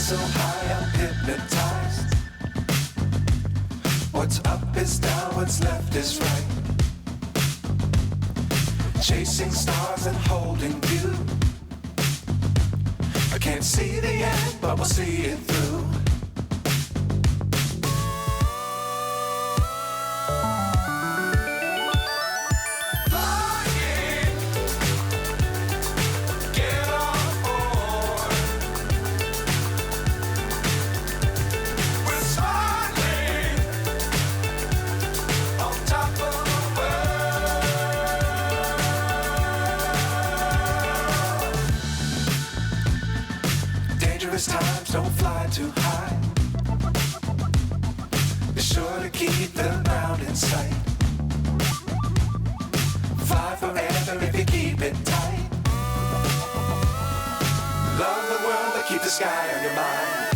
so high I'm hypnotized. What's up is down, what's left is right. Chasing stars and holding you. I can't see the end, but we'll see it through. Dangerous times, don't fly too high. Be sure to keep the ground in sight. Fly forever if you keep it tight. Love the world, but keep the sky on your mind.